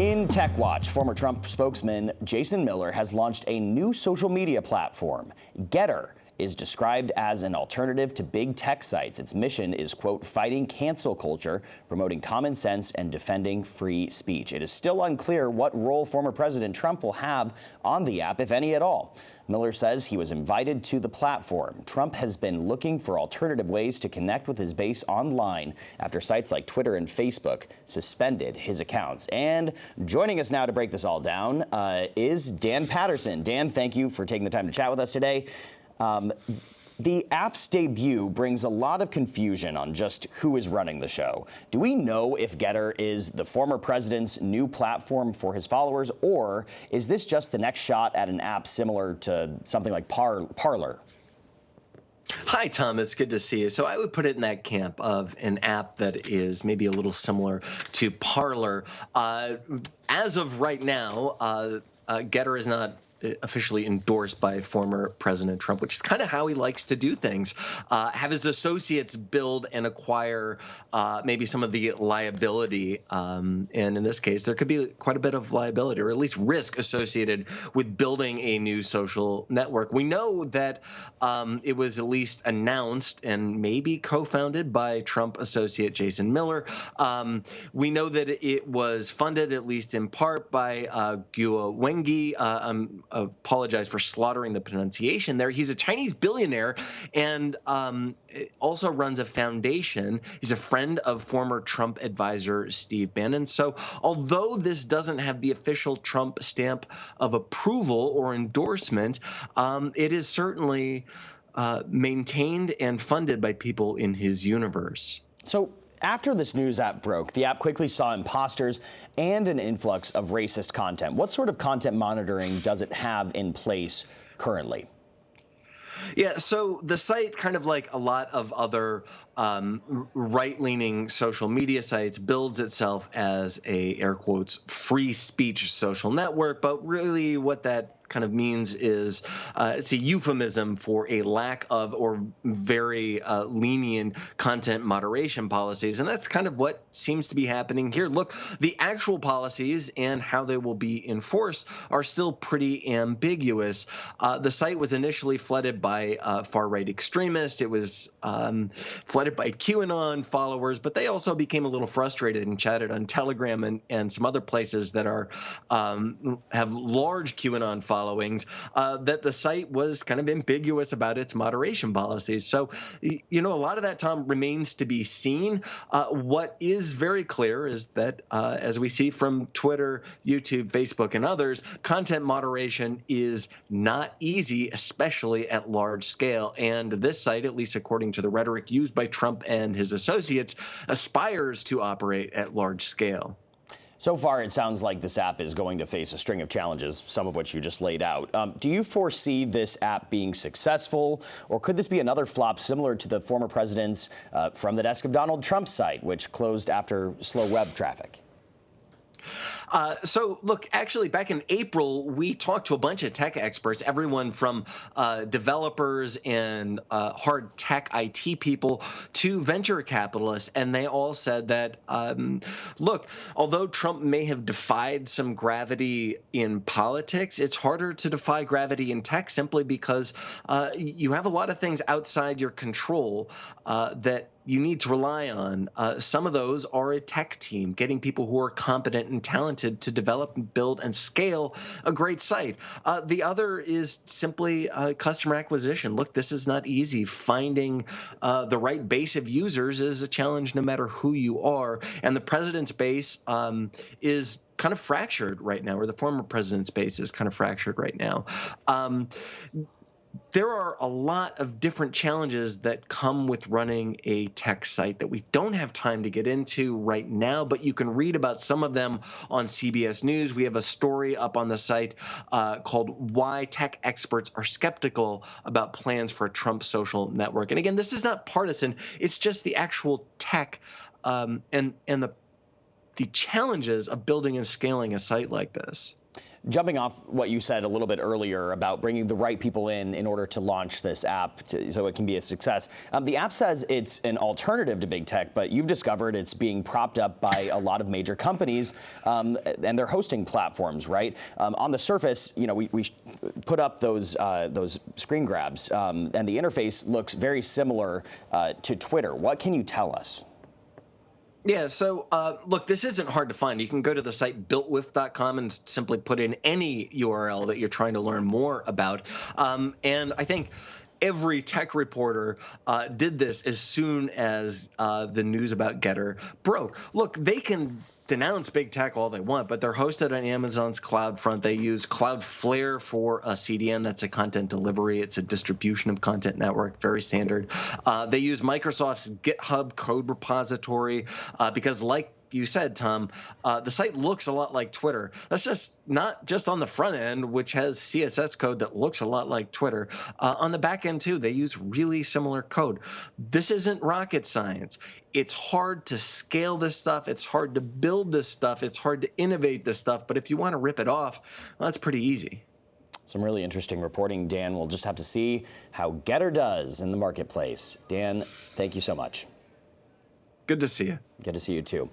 In Tech Watch, former Trump spokesman Jason Miller has launched a new social media platform. Gettr is described as an alternative to big tech sites. Its mission is, quote, fighting cancel culture, promoting common sense, and defending free speech. It is still unclear what role former President Trump will have on the app, if any at all. Miller says he was invited to the platform. Trump has been looking for alternative ways to connect with his base online after sites like Twitter and Facebook suspended his accounts. And joining us now to break this all down is Dan Patterson. Dan, thank you for taking the time to chat with us today. The app's debut brings a lot of confusion on just who is running the show. Do we know if Gettr is the former president's new platform for his followers, or is this just the next shot at an app similar to something like Parler? Hi, Tom. It's good to see you. So I would put it in that camp of an app that is maybe a little similar to Parler. As of right now, Gettr is not officially endorsed by former President Trump, which is kind of how he likes to do things. Have his associates build and acquire maybe some of the liability. And in this case, there could be quite a bit of liability, or at least risk associated with building a new social network. We know that it was at least announced and maybe co-founded by Trump associate Jason Miller. We know that it was funded, at least in part, by Guo Wengi. Apologize for slaughtering the pronunciation there. He's a Chinese billionaire and also runs a foundation. He's a friend of former Trump advisor Steve Bannon. So although this doesn't have the official Trump stamp of approval or endorsement, it is certainly maintained and funded by people in his universe. So after this news app broke, the app quickly saw imposters and an influx of racist content. What sort of content monitoring does it have in place currently? Yeah, so the site, kind of like a lot of other right-leaning social media sites, builds itself as a, air quotes, free speech social network. But really what that kind of means is it's a euphemism for a lack of or very lenient content moderation policies. And that's kind of what seems to be happening here. Look, the actual policies and how they will be enforced are still pretty ambiguous. The site was initially flooded by far-right extremists. It was flooded by QAnon followers, but they also became a little frustrated and chatted on Telegram and some other places that are have large QAnon followings, that the site was kind of ambiguous about its moderation policies. So, you know, a lot of that, Tom, remains to be seen. What is very clear is that, as we see from Twitter, YouTube, Facebook, and others, content moderation is not easy, especially at large scale. And this site, at least according to the rhetoric used by Trump and his associates, aspires to operate at large scale. So far, it sounds like this app is going to face a string of challenges, some of which you just laid out. Do you foresee this app being successful, or could this be another flop similar to the former president's From the Desk of Donald Trump site, which closed after slow web traffic? So, look, actually, back in April, we talked to a bunch of tech experts, everyone from developers and hard tech IT people to venture capitalists. And they all said that, look, although Trump may have defied some gravity in politics, it's harder to defy gravity in tech simply because you have a lot of things outside your control that you need to rely on. Some of those are a tech team, getting people who are competent and talented to develop, build, and scale a great site. The other is simply customer acquisition. Look, this is not easy. Finding the right base of users is a challenge no matter who you are. And the president's base is kind of fractured right now, or the former president's base is kind of fractured right now. There are a lot of different challenges that come with running a tech site that we don't have time to get into right now, but you can read about some of them on CBS News. We have a story up on the site called Why Tech Experts Are Skeptical About Plans for a Trump Social Network. And again, this is not partisan. It's just the actual tech and the challenges of building and scaling a site like this. Jumping off what you said a little bit earlier about bringing the right people in order to launch this app so it can be a success. The app says it's an alternative to big tech, but you've discovered it's being propped up by a lot of major companies and their hosting platforms, right? On the surface, we put up those screen grabs, and the interface looks very similar to Twitter. What can you tell us? Yeah, so look, this isn't hard to find. You can go to the site builtwith.com and simply put in any URL that you're trying to learn more about. And I think every tech reporter did this as soon as the news about Gettr broke. Look, they can denounce big tech all they want, but they're hosted on Amazon's CloudFront. They use Cloudflare for a CDN. That's a content delivery. It's a distribution of content network, very standard. They use Microsoft's GitHub code repository because, like you said, Tom, the site looks a lot like Twitter. That's just not just on the front end, which has CSS code that looks a lot like Twitter. On the back end, too, they use really similar code. This isn't rocket science. It's hard to scale this stuff. It's hard to build this stuff. It's hard to innovate this stuff. But if you want to rip it off, well, that's pretty easy. Some really interesting reporting, Dan. We'll just have to see how Gettr does in the marketplace. Dan, thank you so much. Good to see you. Good to see you, too.